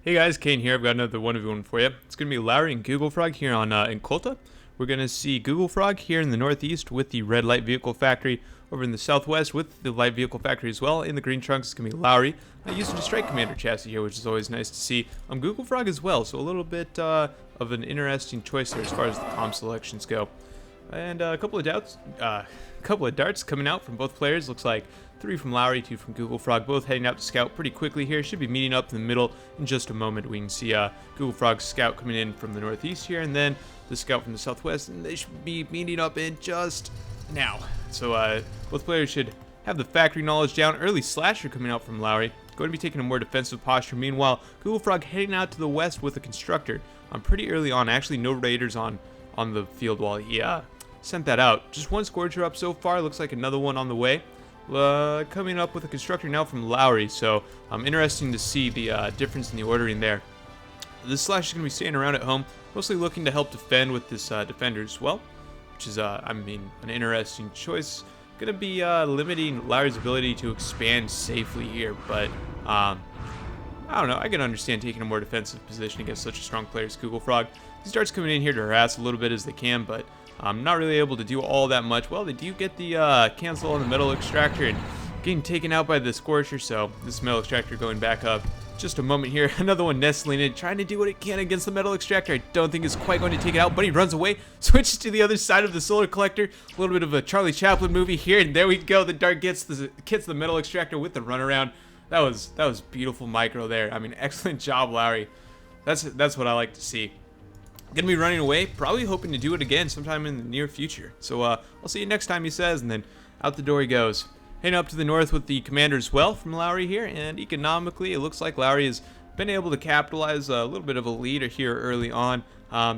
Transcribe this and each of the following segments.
Hey guys, Kane here. I've got another 1v1 for you. It's going to be Lauri and GoogleFrog here on Inculta. We're going to see GoogleFrog here in the northeast with the red light vehicle factory, over in the southwest with the light vehicle factory as well. In the green trunks, it's going to be Lauri. Using a strike commander chassis here, which is always nice to see. GoogleFrog as well, so a little bit of an interesting choice there as far as the comp selections go. And a couple of darts coming out from both players. Looks like 3 from Lauri, 2 from GoogleFrog, both heading out to scout pretty quickly here. Should be meeting up in the middle in just a moment. We can see GoogleFrog's scout coming in from the northeast here, and then the scout from the southwest, and they should be meeting up in just now. So both players should have the factory knowledge down. Early slasher coming out from Lauri, going to be taking a more defensive posture. Meanwhile, GoogleFrog heading out to the west with a constructor. Pretty early on, actually no raiders on the field while he sent that out. Just one Scorcher up so far. Looks like another one on the way. Coming up with a constructor now from Lauri, so interesting to see the difference in the ordering there. This slash is going to be staying around at home, mostly looking to help defend with this defender as well, which is, an interesting choice. Going to be limiting Lauri's ability to expand safely here, but I don't know. I can understand taking a more defensive position against such a strong player as GoogleFrog. These darts coming in here to harass a little bit as they can, but not really able to do all that much. Well, they do get the cancel on the metal extractor and getting taken out by the Scorcher, so this metal extractor going back up. Just a moment here, another one nestling in, trying to do what it can against the metal extractor. I don't think it's quite going to take it out, but he runs away, switches to the other side of the solar collector. A little bit of a Charlie Chaplin movie here, and there we go. The dart gets the metal extractor with the runaround. That was beautiful micro there. Excellent job, Lauri. That's what I like to see. Gonna be running away, probably hoping to do it again sometime in the near future. So I'll see you next time, he says, and then out the door he goes. Heading up to the north with the commander as well from Lauri here, and economically it looks like Lauri has been able to capitalize a little bit of a lead here early on.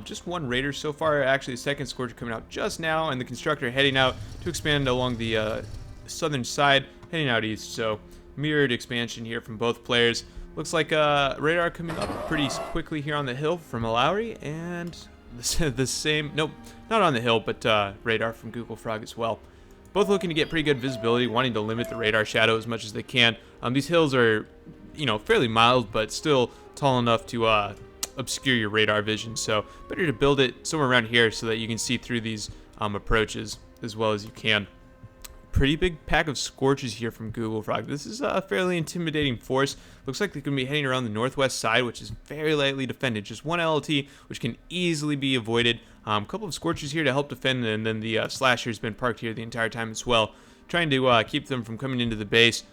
Just one raider so far, actually a second Scorcher coming out just now, and the constructor heading out to expand along the southern side, heading out east. So mirrored expansion here from both players. Looks like radar coming up pretty quickly here on the hill from Lauri, and the same, nope, not on the hill, but radar from GoogleFrog as well. Both looking to get pretty good visibility, wanting to limit the radar shadow as much as they can. These hills are, fairly mild, but still tall enough to obscure your radar vision, so better to build it somewhere around here so that you can see through these approaches as well as you can. Pretty big pack of Scorches here from GoogleFrog. This is a fairly intimidating force. Looks like they're going to be heading around the northwest side, which is very lightly defended. Just one LLT, which can easily be avoided. A couple of Scorches here to help defend, and then the Slasher's been parked here the entire time as well, trying to keep them from coming into the base.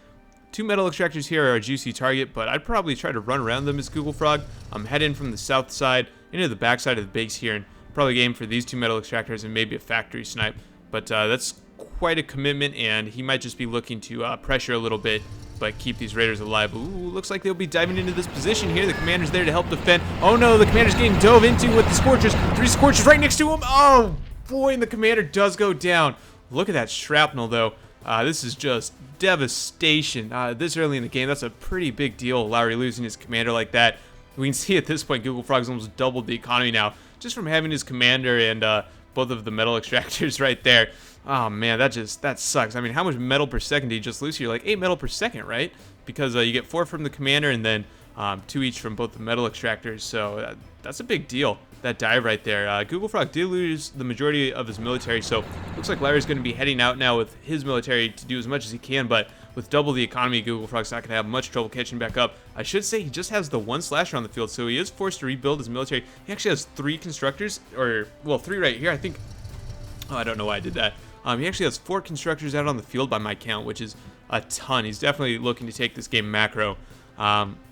2 metal extractors here are a juicy target, but I'd probably try to run around them as GoogleFrog. Head in from the south side into the back side of the base here, and probably aim for these 2 metal extractors and maybe a factory snipe. But that's quite a commitment, and he might just be looking to pressure a little bit, but keep these raiders alive. Ooh, looks like they'll be diving into this position here. The commander's there to help defend. Oh no, the commander's getting dove into with the Scorchers. 3 Scorchers right next to him. Oh boy, and the commander does go down. Look at that shrapnel though. This is just devastation. This early in the game, that's a pretty big deal. Lauri losing his commander like that. We can see at this point GoogleFrog's almost doubled the economy now, just from having his commander and both of the metal extractors right there. Oh man, that sucks. How much metal per second do you just lose here? Like 8 metal per second, right? Because you get 4 from the commander and then 2 each from both the metal extractors. So that's a big deal, that dive right there. GoogleFrog did lose the majority of his military, so looks like Lauri's going to be heading out now with his military to do as much as he can, but with double the economy, GoogleFrog's not going to have much trouble catching back up. I should say he just has the 1 slasher on the field, so he is forced to rebuild his military. He actually has 3 constructors, or, well, 3 right here, I think. Oh, I don't know why I did that. He actually has 4 constructors out on the field by my count, which is a ton. He's definitely looking to take this game macro.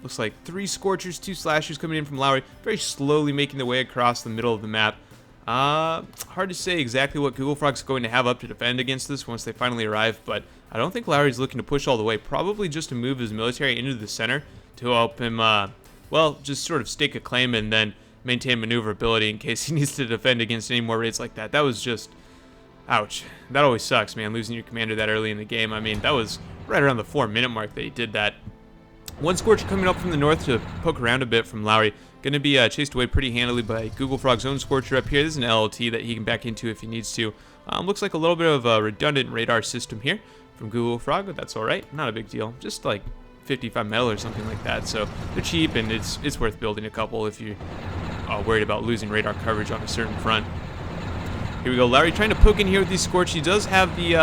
Looks like 3 Scorchers, 2 Slashers coming in from Lauri, very slowly making their way across the middle of the map. Hard to say exactly what GoogleFrog's going to have up to defend against this once they finally arrive, but I don't think Lauri's looking to push all the way, probably just to move his military into the center to help him, well, just sort of stake a claim and then maintain maneuverability in case he needs to defend against any more raids like that. That was just... ouch. That always sucks, man, losing your commander that early in the game. That was right around the 4-minute mark that he did that. 1 Scorcher coming up from the north to poke around a bit from Lauri. Going to be chased away pretty handily by GoogleFrog's own Scorcher up here. This is an LLT that he can back into if he needs to. Looks like a little bit of a redundant radar system here from GoogleFrog, but that's alright. Not a big deal. Just like 55 metal or something like that. So they're cheap, and it's worth building a couple if you're worried about losing radar coverage on a certain front. Here we go. Lauri trying to poke in here with these Scorch. He does have the,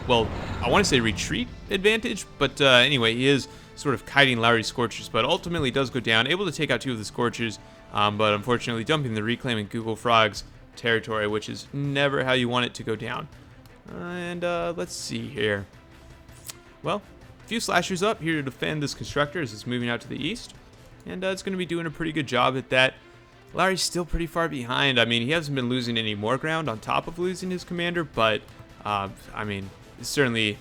well, I want to say retreat advantage, but anyway, he is sort of kiting Lauri's Scorchers, but ultimately does go down, able to take out 2 of the Scorchers, but unfortunately dumping the reclaim in GoogleFrog's territory, which is never how you want it to go down. And let's see here. Well, a few slashers up here to defend this constructor as it's moving out to the east, and it's going to be doing a pretty good job at that. Lauri's still pretty far behind. I mean, he hasn't been losing any more ground on top of losing his commander, but I mean, it certainly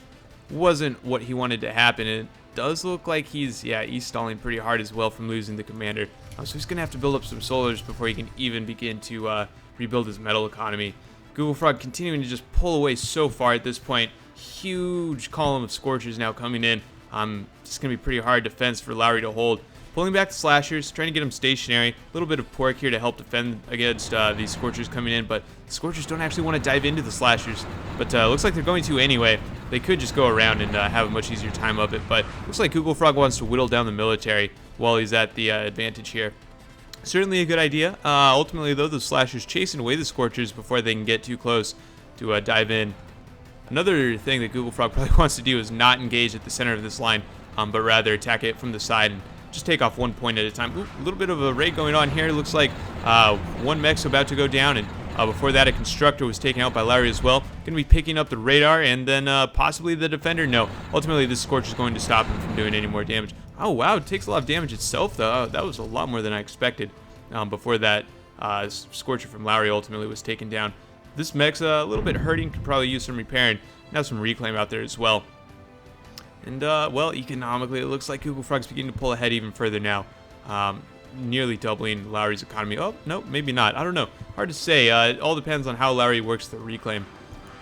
wasn't what he wanted to happen. It does look like he's stalling pretty hard as well from losing the commander. So he's going to have to build up some solars before he can even begin to rebuild his metal economy. GoogleFrog continuing to just pull away so far at this point. Huge column of Scorchers now coming in. It's going to be pretty hard defense for Lauri to hold. Pulling back the slashers, trying to get them stationary. A little bit of pork here to help defend against these Scorchers coming in, but the Scorchers don't actually want to dive into the slashers. But looks like they're going to anyway. They could just go around and have a much easier time of it, but looks like GoogleFrog wants to whittle down the military while he's at the advantage here. Certainly a good idea. Ultimately, though, the slashers chasing away the Scorchers before they can get too close to dive in. Another thing that GoogleFrog probably wants to do is not engage at the center of this line, but rather attack it from the side and just take off 1 point at a time. Ooh, a little bit of a raid going on here. Looks like one mech's about to go down, and before that, a constructor was taken out by Lauri as well. Going to be picking up the radar, and then possibly the defender. No, ultimately this Scorch is going to stop him from doing any more damage. Oh wow, it takes a lot of damage itself though. Oh, that was a lot more than I expected. Before that, Scorcher from Lauri ultimately was taken down. This mech's a little bit hurting. Could probably use some repairing. Now some reclaim out there as well. And, well, economically, it looks like GoogleFrog's beginning to pull ahead even further now. Nearly doubling Lauri's economy. Oh, no, maybe not. I don't know. Hard to say. It all depends on how Lauri works the reclaim.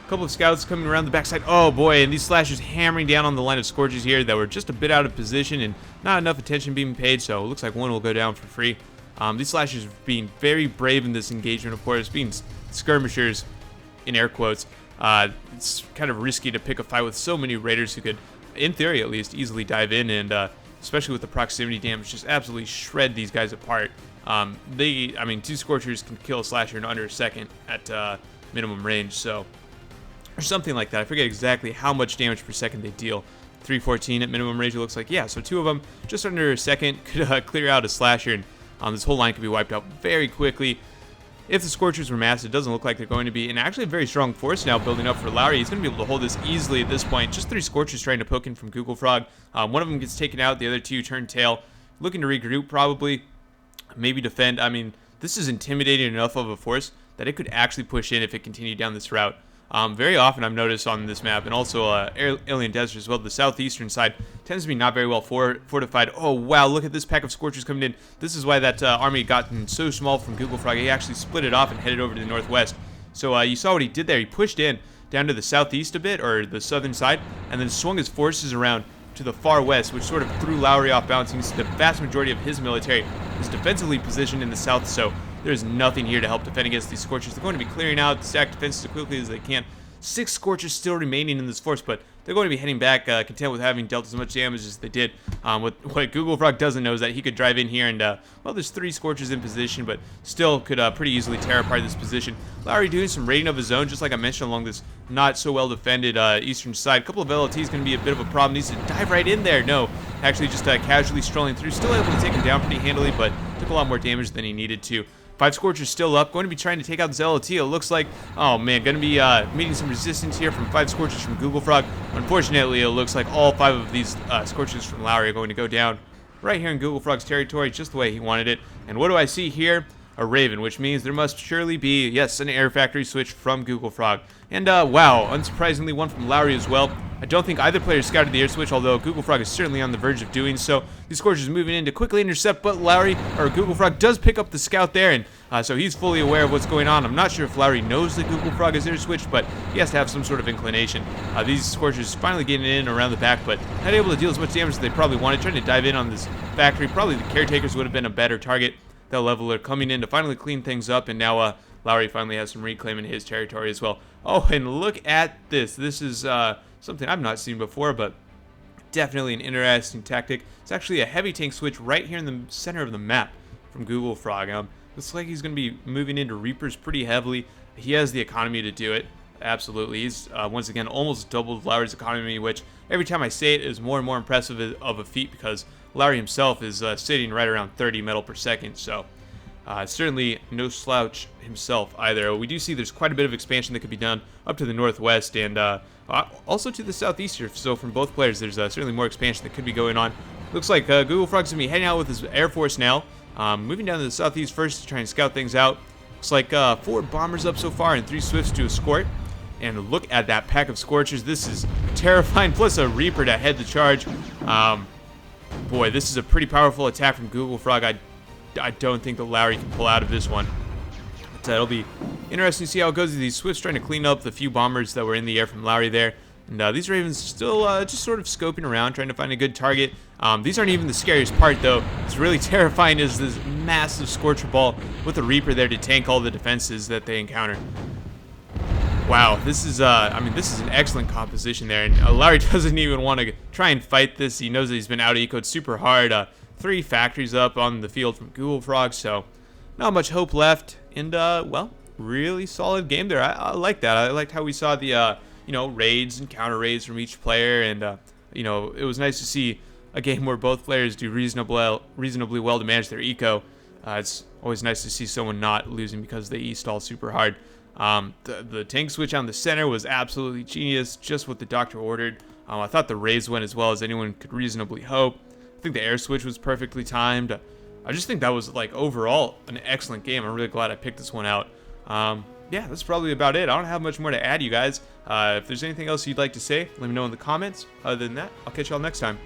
A couple of scouts coming around the backside. Oh, boy, and these slashers hammering down on the line of Scorches here that were just a bit out of position and not enough attention being paid, so it looks like one will go down for free. These slashers being very brave in this engagement, of course, being skirmishers, in air quotes. It's kind of risky to pick a fight with so many raiders who could, in theory at least, easily dive in, and especially with the proximity damage, just absolutely shred these guys apart. I mean, 2 Scorchers can kill a slasher in under a second at minimum range, so, or something like that. I forget exactly how much damage per second they deal. 314 at minimum range, it looks like. Yeah, so 2 of them, just under a second, could clear out a slasher, and this whole line could be wiped out very quickly. If the Scorchers were massed, it doesn't look like they're going to be. And actually a very strong force now building up for Lauri. He's going to be able to hold this easily at this point. Just 3 Scorchers trying to poke in from GoogleFrog. One of them gets taken out. The other 2 turn tail. Looking to regroup probably. Maybe defend. I mean, this is intimidating enough of a force that it could actually push in if it continued down this route. Very often I've noticed on this map, and also Alien Desert as well, the southeastern side tends to be not very well fortified. Oh wow, look at this pack of Scorchers coming in. This is why that army gotten so small from GoogleFrog. He actually split it off and headed over to the northwest. So you saw what he did there. He pushed in down to the southeast a bit, or the southern side, and then swung his forces around to the far west, which sort of threw Lauri off balance. You see the vast majority of his military is defensively positioned in the south, so there's nothing here to help defend against these Scorchers. They're going to be clearing out the stack defenses as quickly as they can. 6 Scorchers still remaining in this force, but they're going to be heading back, content with having dealt as much damage as they did. What GoogleFrog doesn't know is that he could drive in here and, well, there's 3 Scorchers in position, but still could pretty easally tear apart this position. Lauri doing some raiding of his own, just like I mentioned, along this not so well defended eastern side. A couple of LLT is going to be a bit of a problem. Needs to dive right in there. No, actually just casually strolling through. Still able to take him down pretty handily, but took a lot more damage than he needed to. 5 Scorchers still up, going to be trying to take out this LLT. It looks like, oh man, going to be meeting some resistance here from 5 Scorchers from GoogleFrog. Unfortunately, it looks like all 5 of these Scorchers from Lauri are going to go down right here in GoogleFrog's territory, just the way he wanted it. And what do I see here? A Raven, which means there must surely be, yes, an air factory switch from GoogleFrog. And wow, unsurprisingly, one from Lauri as well. I don't think either player scouted the air switch, although GoogleFrog is certainly on the verge of doing so. These Scorchers moving in to quickly intercept, but GoogleFrog does pick up the scout there, and so he's fully aware of what's going on. I'm not sure if Lauri knows that GoogleFrog is air switched, but he has to have some sort of inclination. These Scorchers finally getting in around the back, but not able to deal as much damage as they probably wanted. Trying to dive in on this factory. Probably the caretakers would have been a better target. That leveler coming in to finally clean things up, and now Lauri finally has some reclaim in his territory as well. Oh, and look at this. This is something I've not seen before, but Definitely an interesting tactic. It's actually a heavy tank switch right here in the center of the map from GoogleFrog. Looks like he's going to be moving into Reapers pretty heavily. He has the economy to do it. Absolutely. He's, once again, almost doubled Lauri's economy, which every time I say it is more and more impressive of a feat because Lauri himself is sitting right around 30 metal per second. So certainly no slouch himself either. We do see there's quite a bit of expansion that could be done up to the northwest and also to the southeast here. So from both players, there's certainly more expansion that could be going on. Looks like GoogleFrog's going to be heading out with his Air Force now. Moving down to the southeast first to try and scout things out. Looks like 4 bombers up so far and 3 swifts to escort. And look at that pack of Scorchers. This is terrifying, plus a Reaper to head the charge. Boy, this is a pretty powerful attack from GoogleFrog. I don't think that Lauri can pull out of this one. But it'll be interesting to see how it goes. These Swifts trying to clean up the few bombers that were in the air from Lauri there. And these Ravens still just sort of scoping around, trying to find a good target. These aren't even the scariest part, though. It's really terrifying is this massive Scorcher Ball with a Reaper there to tank all the defenses that they encounter. Wow, this is, I mean, this is an excellent composition there, and Lauri doesn't even want to try and fight this. He knows that he's been out-ecoed super hard. 3 factories up on the field from GoogleFrog, so not much hope left. And, well, really solid game there. I like that. I liked how we saw the, you know, raids and counter-raids from each player, and, you know, it was nice to see a game where both players do reasonably well to manage their eco. It's always nice to see someone not losing because they e-stall super hard. The tank switch on the center was absolutely genius, just what the doctor ordered. I thought the raids went as well as anyone could reasonably hope. I think the air switch was perfectly timed. I just think that was, like, overall an excellent game. I'm really glad I picked this one out. Yeah, that's probably about it. I don't have much more to add, you guys. If there's anything else you'd like to say, let me know in the comments. Other than that, I'll catch y'all next time.